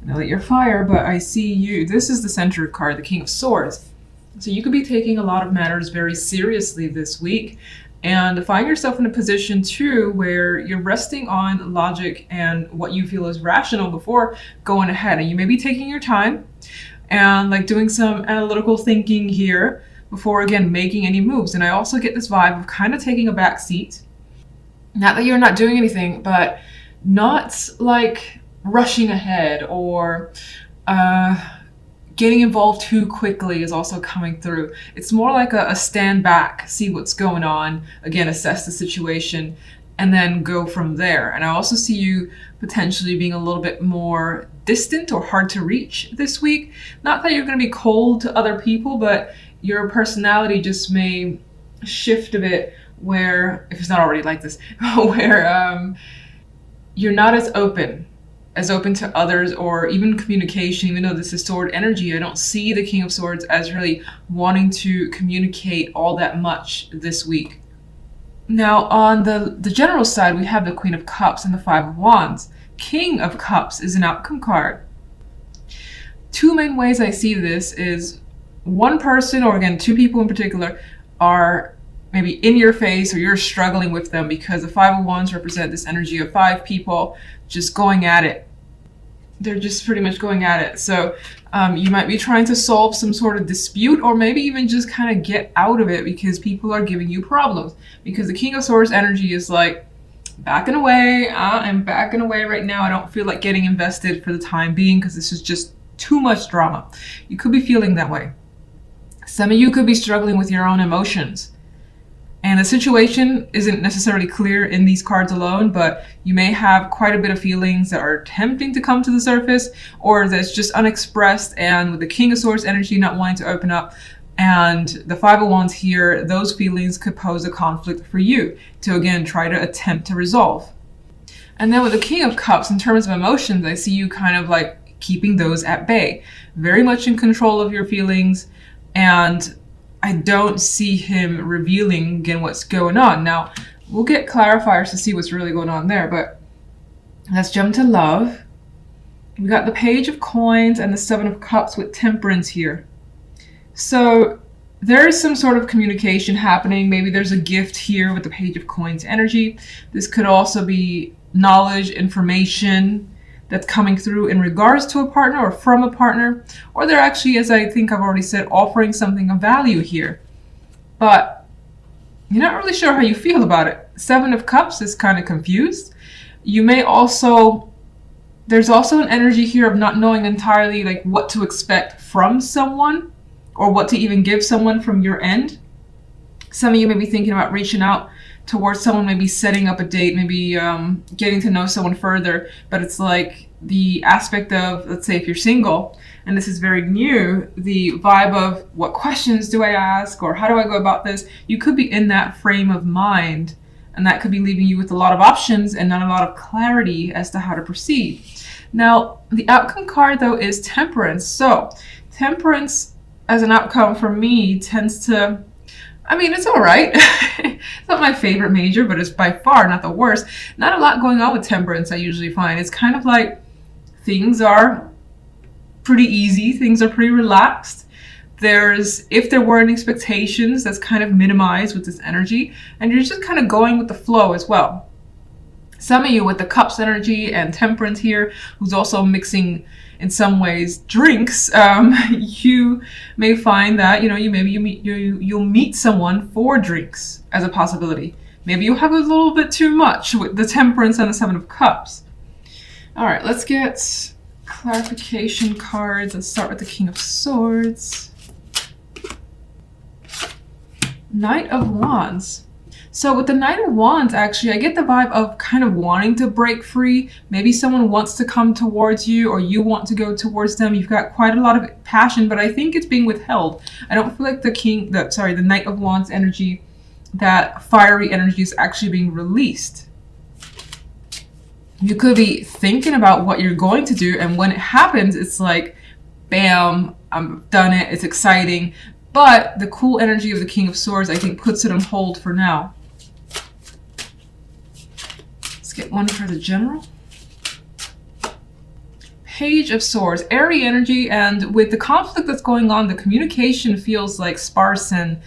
know that you're fire, but I see you. This is the center card, the King of Swords. So you could be taking a lot of matters very seriously this week and find yourself in a position too where you're resting on logic and what you feel is rational before going ahead. And you may be taking your time and like doing some analytical thinking here before again making any moves. And I also get this vibe of kind of taking a back seat. Not that you're not doing anything, but not like rushing ahead or getting involved too quickly is also coming through. It's more like a stand back, see what's going on, again, assess the situation, and then go from there. And I also see you potentially being a little bit more distant or hard to reach this week. Not that you're going to be cold to other people, but your personality just may shift a bit where, if it's not already like this, where you're not as open to others or even communication. Even though this is sword energy, I don't see the King of Swords as really wanting to communicate all that much this week. Now on the general side, we have the Queen of Cups and the Five of Wands. King of Cups is an outcome card. Two main ways I see this is one person, or again, two people in particular, are maybe in your face or you're struggling with them, because the Five of Wands represent this energy of five people just going at it. They're just pretty much going at it. So you might be trying to solve some sort of dispute, or maybe even just kind of get out of it because people are giving you problems. Because the King of Swords energy is like, backing away. I'm backing away right now. I don't feel like getting invested for the time being because this is just too much drama. You could be feeling that way. Some of you could be struggling with your own emotions. And the situation isn't necessarily clear in these cards alone, but you may have quite a bit of feelings that are attempting to come to the surface, or that's just unexpressed. And with the King of Swords energy not wanting to open up, and the Five of Wands here, those feelings could pose a conflict for you to, again, try to attempt to resolve. And then with the King of Cups, in terms of emotions, I see you kind of like keeping those at bay, very much in control of your feelings. And I don't see him revealing again what's going on. Now, we'll get clarifiers to see what's really going on there, but let's jump to love. We got the Page of Coins and the Seven of Cups with Temperance here. So there is some sort of communication happening. Maybe there's a gift here with the Page of Coins energy. This could also be knowledge, information that's coming through in regards to a partner or from a partner, or they're actually, as I think I've already said, offering something of value here. But you're not really sure how you feel about it. Seven of Cups is kind of confused. You may also, there's also an energy here of not knowing entirely like what to expect from someone or what to even give someone from your end. Some of you may be thinking about reaching out towards someone, maybe setting up a date, maybe getting to know someone further. But it's like the aspect of, let's say if you're single, and this is very new, the vibe of what questions do I ask, or how do I go about this? You could be in that frame of mind, and that could be leaving you with a lot of options and not a lot of clarity as to how to proceed. Now, the outcome card though is Temperance. So Temperance as an outcome for me tends to, I mean, it's all right. It's not my favorite major, but it's by far not the worst. Not a lot going on with Temperance, I usually find. It's kind of like things are pretty easy. Things are pretty relaxed. If there weren't expectations, that's kind of minimized with this energy. And you're just kind of going with the flow as well. Some of you with the Cups energy and Temperance here, who's also mixing in some ways drinks, you may find that you'll meet someone for drinks as a possibility. Maybe you have a little bit too much with the Temperance and the Seven of Cups. All right, let's get clarification cards. Let's start with the King of Swords. Knight of Wands. So with the Knight of Wands, actually, I get the vibe of kind of wanting to break free. Maybe someone wants to come towards you, or you want to go towards them. You've got quite a lot of passion, but I think it's being withheld. I don't feel like the Knight of Wands energy, that fiery energy, is actually being released. You could be thinking about what you're going to do, and when it happens, it's like, bam, I've done it, it's exciting. But the cool energy of the King of Swords, I think, puts it on hold for now. Let's get one for the general. Page of Swords, airy energy, and with the conflict that's going on, the communication feels like sparse and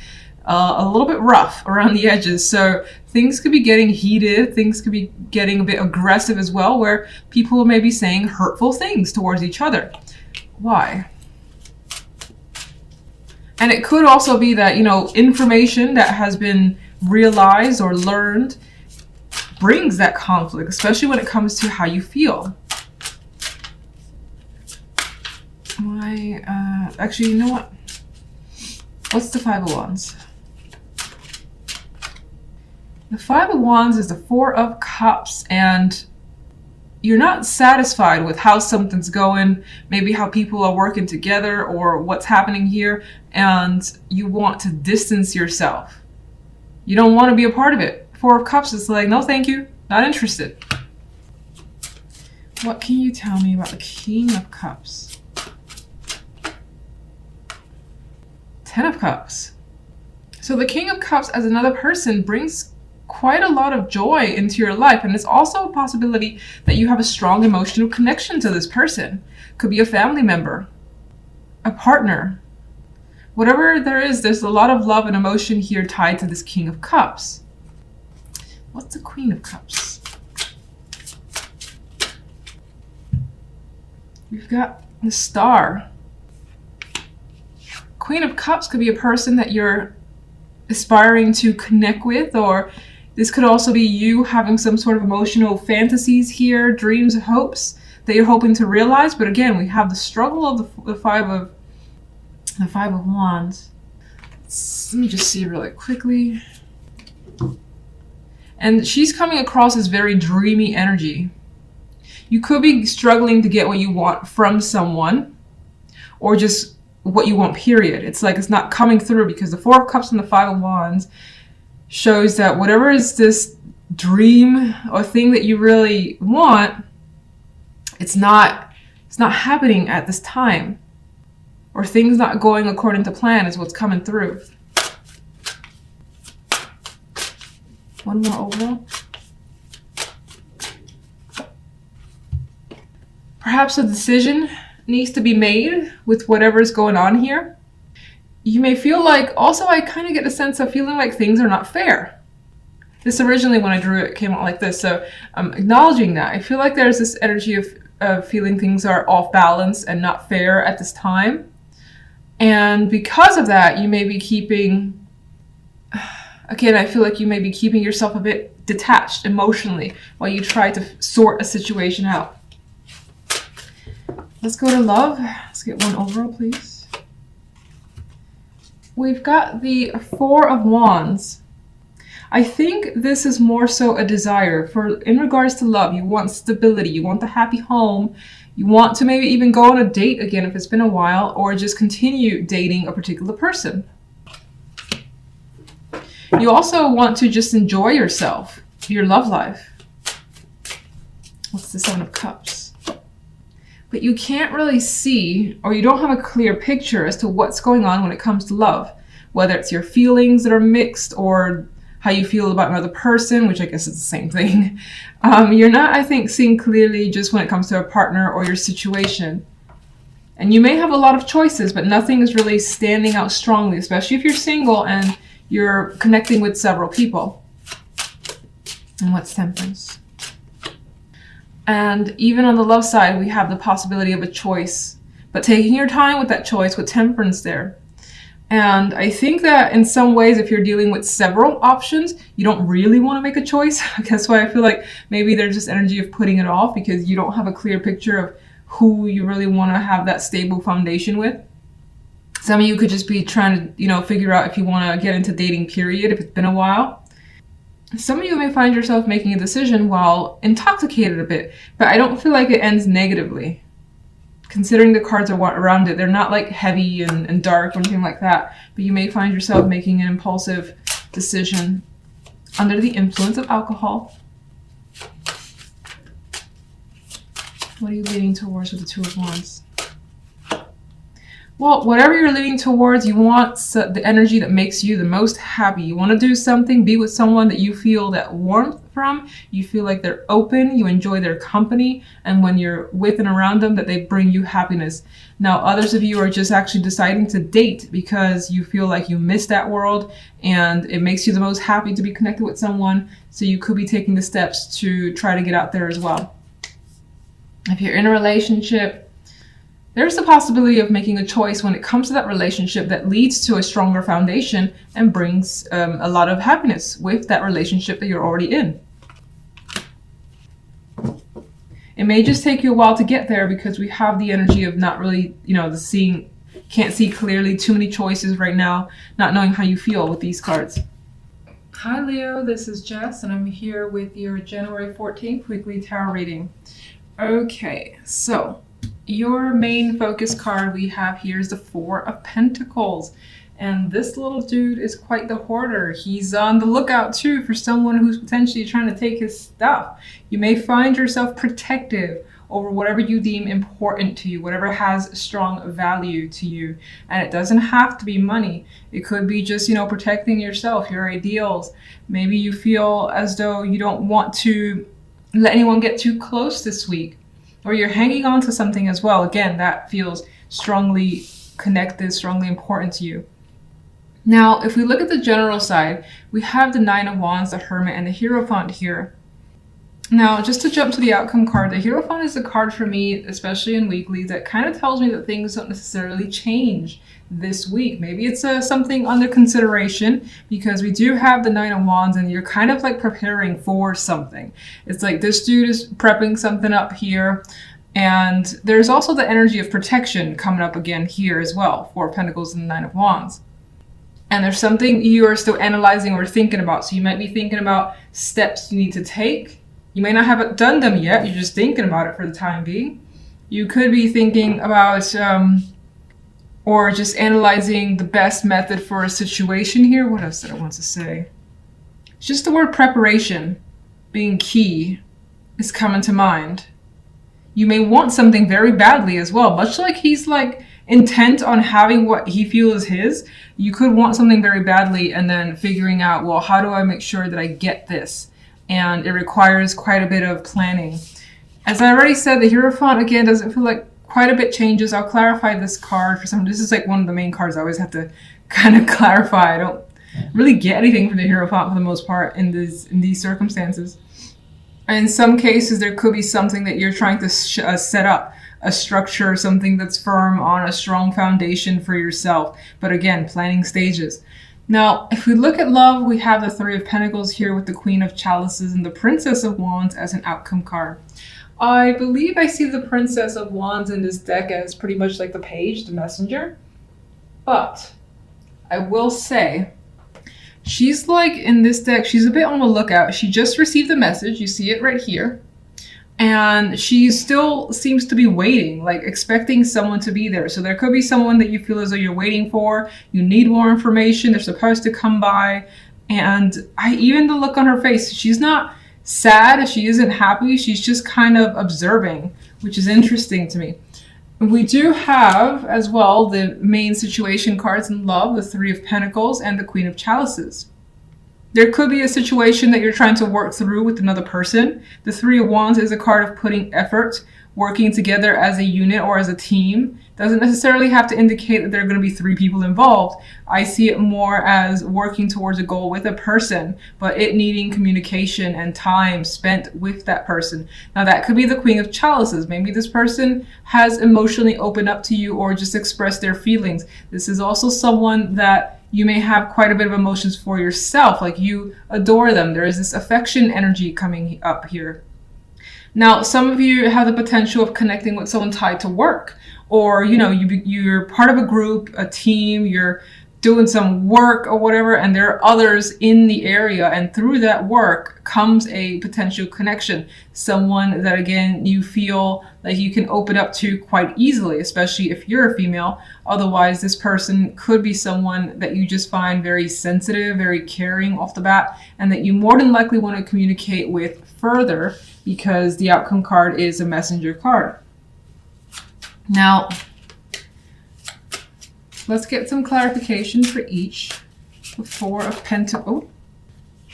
a little bit rough around the edges. So things could be getting heated, things could be getting a bit aggressive as well, where people may be saying hurtful things towards each other. Why? And it could also be that, you know, information that has been realized or learned brings that conflict, especially when it comes to how you feel. Why, actually, you know what? What's the Five of Wands? The Five of Wands is the Four of Cups, and you're not satisfied with how something's going, maybe how people are working together or what's happening here, and you want to distance yourself. You don't want to be a part of it. Four of Cups is like, no thank you, not interested. What can you tell me about the King of Cups? Ten of Cups. So the King of Cups as another person brings quite a lot of joy into your life, and it's also a possibility that you have a strong emotional connection to this person. Could be a family member, a partner, whatever there is. There's a lot of love and emotion here tied to this King of Cups. What's the Queen of Cups? We've got the Star. Queen of Cups could be a person that you're aspiring to connect with, or this could also be you having some sort of emotional fantasies here, dreams, hopes that you're hoping to realize. But again, we have the struggle of the Five of Wands. Let me just see really quickly. And she's coming across as very dreamy energy. You could be struggling to get what you want from someone, or just what you want, period. It's like it's not coming through, because the Four of Cups and the Five of Wands shows that whatever is this dream or thing that you really want, it's not happening at this time, or things not going according to plan is what's coming through. One more overall. Perhaps a decision needs to be made with whatever is going on here. You may feel like, also I kind of get a sense of feeling like things are not fair. This originally, when I drew it, came out like this, so I'm acknowledging that. I feel like there's this energy of feeling things are off balance and not fair at this time. And because of that, you may be keeping, again, I feel like you may be keeping yourself a bit detached emotionally while you try to sort a situation out. Let's go to love. Let's get one overall, please. We've got the Four of Wands. I think this is more so a desire for, in regards to love, you want stability, you want the happy home, you want to maybe even go on a date again if it's been a while, or just continue dating a particular person. You also want to just enjoy yourself, your love life. What's the Seven of Cups? But you can't really see, or you don't have a clear picture as to what's going on when it comes to love. Whether it's your feelings that are mixed, or how you feel about another person, which I guess is the same thing. You're not, I think, seeing clearly just when it comes to a partner or your situation. And you may have a lot of choices, but nothing is really standing out strongly, especially if you're single and you're connecting with several people. And what's Temperance? And even on the love side, we have the possibility of a choice, but taking your time with that choice with Temperance there. And I think that in some ways, if you're dealing with several options, you don't really want to make a choice. That's why I feel like maybe there's this energy of putting it off, because you don't have a clear picture of who you really want to have that stable foundation with. Some of you could just be trying to, figure out if you want to get into dating, period, if it's been a while. Some of you may find yourself making a decision while intoxicated a bit, but I don't feel like it ends negatively. Considering the cards are around it, they're not like heavy and dark or anything like that, but you may find yourself making an impulsive decision under the influence of alcohol. What are you leaning towards with the Two of Wands? Well, whatever you're leaning towards, you want the energy that makes you the most happy. You want to do something, be with someone that you feel that warmth from, you feel like they're open, you enjoy their company, and when you're with and around them, that they bring you happiness. Now, others of you are just actually deciding to date because you feel like you miss that world and it makes you the most happy to be connected with someone, so you could be taking the steps to try to get out there as well. If you're in a relationship, there's the possibility of making a choice when it comes to that relationship that leads to a stronger foundation and brings a lot of happiness with that relationship that you're already in. It may just take you a while to get there because we have the energy of not really, can't see clearly, too many choices right now, not knowing how you feel with these cards. Hi Leo, this is Jess and I'm here with your January 14th weekly tarot reading. Okay, so your main focus card we have here is the Four of Pentacles. And this little dude is quite the hoarder. He's on the lookout too for someone who's potentially trying to take his stuff. You may find yourself protective over whatever you deem important to you, whatever has strong value to you. And it doesn't have to be money. It could be just, protecting yourself, your ideals. Maybe you feel as though you don't want to let anyone get too close this week. Or you're hanging on to something as well. Again, that feels strongly connected, strongly important to you. Now, if we look at the general side, we have the Nine of Wands, the Hermit, and the Hierophant here. Now, just to jump to the outcome card, the Hierophant is a card for me, especially in weekly, that kind of tells me that things don't necessarily change this week. Maybe it's something under consideration because we do have the Nine of Wands and you're kind of like preparing for something. It's like this dude is prepping something up here. And there's also the energy of protection coming up again here as well. Four of Pentacles and the Nine of Wands. And there's something you are still analyzing or thinking about. So you might be thinking about steps you need to take. You may not have done them yet. You're just thinking about it for the time being. You could be thinking about or just analyzing the best method for a situation here. What else did I want to say? It's just the word preparation being key is coming to mind. You may want something very badly as well, much like he's like intent on having what he feels is his. You could want something very badly and then figuring out, well, how do I make sure that I get this? And it requires quite a bit of planning. As I already said, the Hierophant again doesn't feel like quite a bit changes. I'll clarify this card for some. This is like one of the main cards I always have to kind of clarify. I don't really get anything from the Hierophant for the most part in these circumstances. In some cases, there could be something that you're trying to set up, a structure, something that's firm on a strong foundation for yourself. But again, planning stages. Now, if we look at love, we have the Three of Pentacles here with the Queen of Chalices and the Princess of Wands as an outcome card. I believe I see the Princess of Wands in this deck as pretty much like the page, the messenger. But I will say, she's like in this deck, she's a bit on the lookout. She just received the message. You see it right here. And she still seems to be waiting, like expecting someone to be there. So there could be someone that you feel as though you're waiting for. You need more information. They're supposed to come by. And even the look on her face, she's not sad. She isn't happy. She's just kind of observing, which is interesting to me. We do have as well the main situation cards in love, the Three of Pentacles and the Queen of Chalices. There could be a situation that you're trying to work through with another person. The Three of Wands is a card of putting effort, working together as a unit or as a team. Doesn't necessarily have to indicate that there are going to be three people involved. I see it more as working towards a goal with a person, but it needing communication and time spent with that person. Now that could be the Queen of Chalices. Maybe this person has emotionally opened up to you or just expressed their feelings. This is also someone that you may have quite a bit of emotions for yourself, like you adore them. There is this affection energy coming up here. Now, some of you have the potential of connecting with someone tied to work, or you're part of a group, a team, you're doing some work or whatever, and there are others in the area, and through that work comes a potential connection. Someone that, again, you feel like you can open up to quite easily, especially if you're a female. Otherwise, this person could be someone that you just find very sensitive, very caring off the bat, and that you more than likely want to communicate with further because the outcome card is a messenger card. Now, Let's get some clarification for each. The Four of Pentacles. Oh,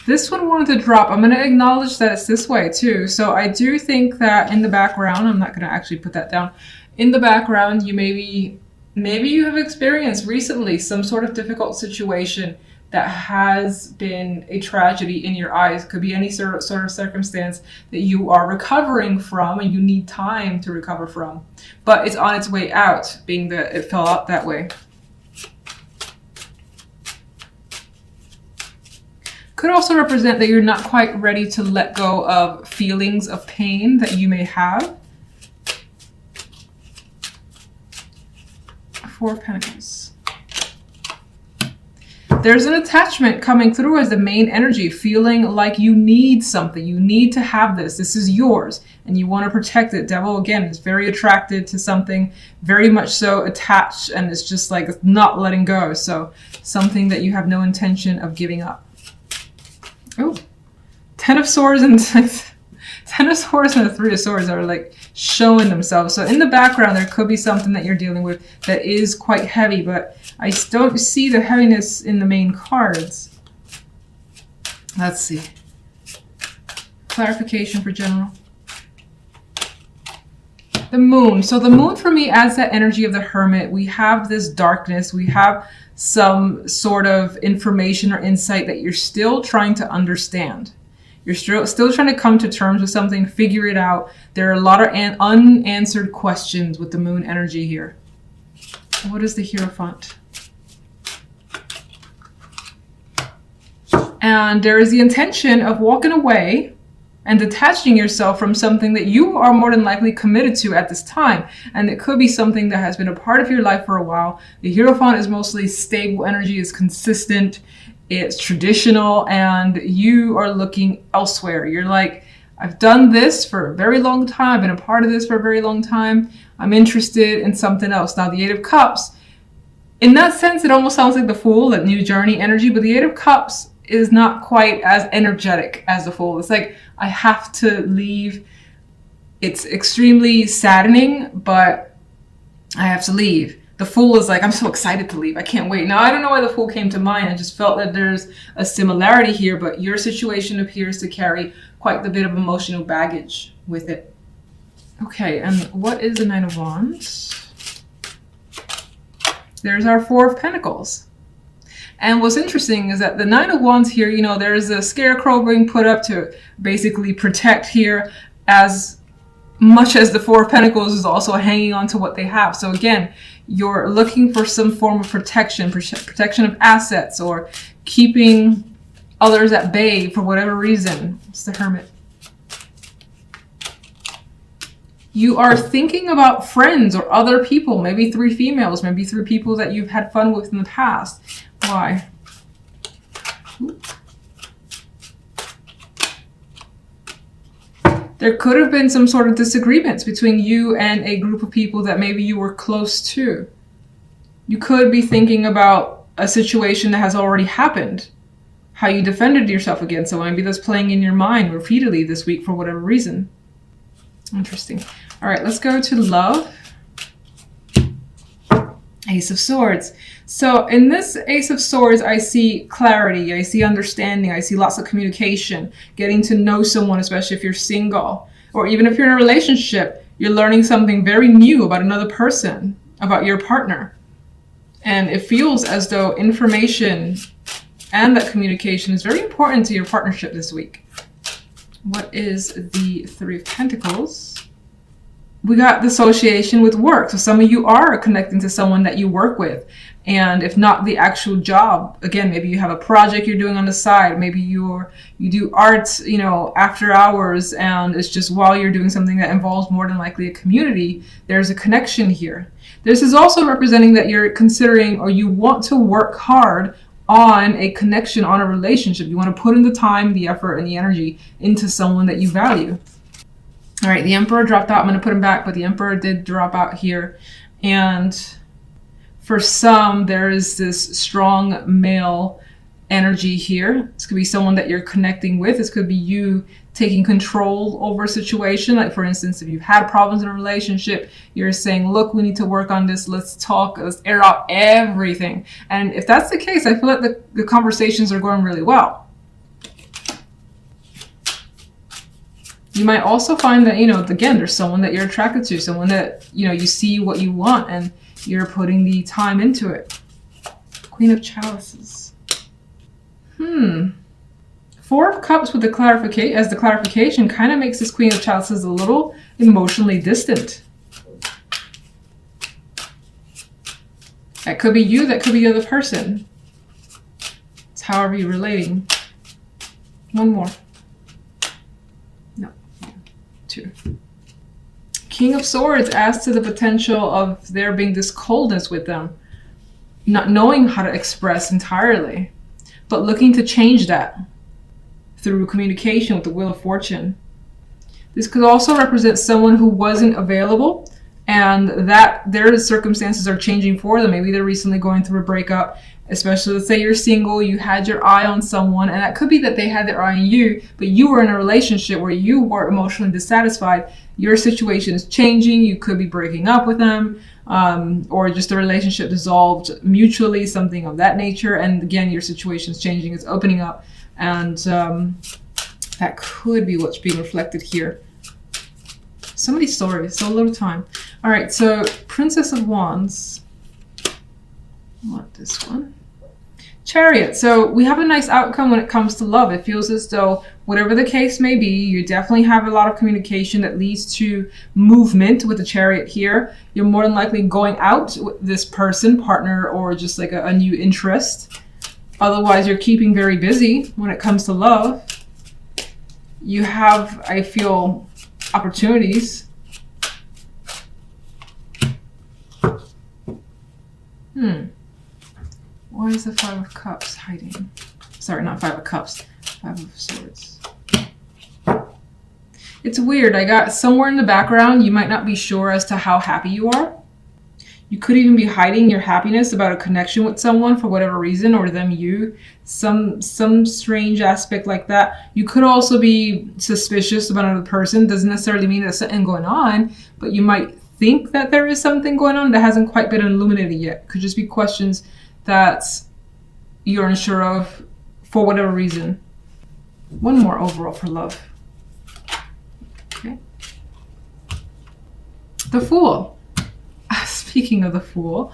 this one wanted to drop. I'm going to acknowledge that it's this way too. So I do think that in the background, I'm not going to actually put that down. In the background, you maybe you have experienced recently some sort of difficult situation that has been a tragedy in your eyes. It could be any sort of circumstance that you are recovering from and you need time to recover from. But it's on its way out, being that it fell out that way. Could also represent that you're not quite ready to let go of feelings of pain that you may have. Four of Pentacles. There's an attachment coming through as the main energy, feeling like you need something. You need to have this. This is yours, and you want to protect it. Devil, again, is very attracted to something, very much so attached, and it's just like it's not letting go. So something that you have no intention of giving up. Oh, Ten of Swords and Ten of Swords and the Three of Swords are like showing themselves. So in the background, there could be something that you're dealing with that is quite heavy, but I don't see the heaviness in the main cards. Let's see. Clarification for general. The Moon. So the Moon for me adds that energy of the Hermit. We have this darkness. We have some sort of information or insight that you're still trying to understand. You're still trying to come to terms with something, figure it out. There are a lot of unanswered questions with the Moon energy here. What is the Hierophant? And there is the intention of walking away and detaching yourself from something that you are more than likely committed to at this time. And it could be something that has been a part of your life for a while. The Hierophant is mostly stable energy, is consistent, it's traditional, and you are looking elsewhere. You're like, I've done this for a very long time, I've been a part of this for a very long time. I'm interested in something else. Now, the Eight of Cups, in that sense, it almost sounds like the Fool, that new journey energy, but the Eight of Cups is not quite as energetic as the Fool. It's like, I have to leave. It's extremely saddening, but I have to leave. The Fool is like, I'm so excited to leave. I can't wait. Now, I don't know why the Fool came to mind. I just felt that there's a similarity here, but your situation appears to carry quite the bit of emotional baggage with it. Okay, and what is the Nine of Wands? There's our Four of Pentacles. And what's interesting is that the Nine of Wands here, you know, there's a scarecrow being put up to basically protect here, as much as the Four of Pentacles is also hanging on to what they have. So again, you're looking for some form of protection, protection of assets, or keeping others at bay for whatever reason. It's the Hermit. You are thinking about friends or other people, maybe three females, maybe three people that you've had fun with in the past. Why? There could have been some sort of disagreements between you and a group of people that maybe you were close to. You could be thinking about a situation that has already happened, how you defended yourself against someone. Maybe that's playing in your mind repeatedly this week for whatever reason. Interesting. All right, let's go to love. Ace of Swords. So in this Ace of Swords, I see clarity, I see understanding, I see lots of communication, getting to know someone, especially if you're single, or even if you're in a relationship, you're learning something very new about another person, about your partner. And it feels as though information and that communication is very important to your partnership this week. What is the Three of Pentacles? We got the association with work. So some of you are connecting to someone that you work with. And if not the actual job, again, maybe you have a project you're doing on the side. Maybe you do art, you know, after hours, and it's just while you're doing something that involves more than likely a community, there's a connection here. This is also representing that you're considering, or you want to work hard on a connection, on a relationship. You want to put in the time, the effort, and the energy into someone that you value. All right, the Emperor dropped out. I'm going to put him back, but the Emperor did drop out here. And for some, there is this strong male energy here. This could be someone that you're connecting with. This could be you taking control over a situation. Like, for instance, if you've had problems in a relationship, you're saying, look, we need to work on this. Let's talk. Let's air out everything. And if that's the case, I feel like the conversations are going really well. You might also find that, again, there's someone that you're attracted to, someone that, you see what you want and you're putting the time into it. Queen of Chalices. Four of Cups with the clarification kind of makes this Queen of Chalices a little emotionally distant. That could be you, that could be the other person. It's however you're relating. One more. No. Two. King of Swords adds to the potential of there being this coldness with them. Not knowing how to express entirely, but looking to change that through communication with the Wheel of Fortune. This could also represent someone who wasn't available and that their circumstances are changing for them. Maybe they're recently going through a breakup, especially let's say you're single, you had your eye on someone, and that could be that they had their eye on you, but you were in a relationship where you were emotionally dissatisfied. Your situation is changing. You could be breaking up with them, or just the relationship dissolved mutually, something of that nature. And again, your situation is changing, it's opening up, and that could be what's being reflected here. So many stories, so little time. All right, so Princess of Wands. I want this one. Chariot. So we have a nice outcome when it comes to love. It feels as though whatever the case may be, you definitely have a lot of communication that leads to movement with the Chariot here. You're more than likely going out with this person, partner, or just like a new interest. Otherwise, you're keeping very busy when it comes to love. You have, I feel, opportunities. Why is the Five of Cups hiding? Sorry, not Five of Cups. Five of Swords. It's weird. I got somewhere in the background, you might not be sure as to how happy you are. You could even be hiding your happiness about a connection with someone for whatever reason, or them you. Some strange aspect like that. You could also be suspicious about another person. Doesn't necessarily mean there's something going on, but you might think that there is something going on that hasn't quite been illuminated yet. Could just be questions that you're unsure of for whatever reason. One more overall for love. Okay. The Fool. Speaking of the Fool,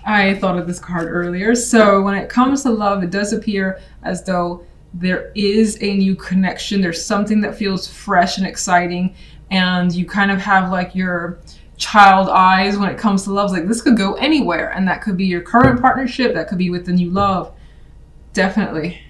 I thought of this card earlier. So when it comes to love, it does appear as though there is a new connection. There's something that feels fresh and exciting, and you kind of have like your child eyes when it comes to love. Like, this could go anywhere, and that could be your current partnership, that could be with the new love. Definitely.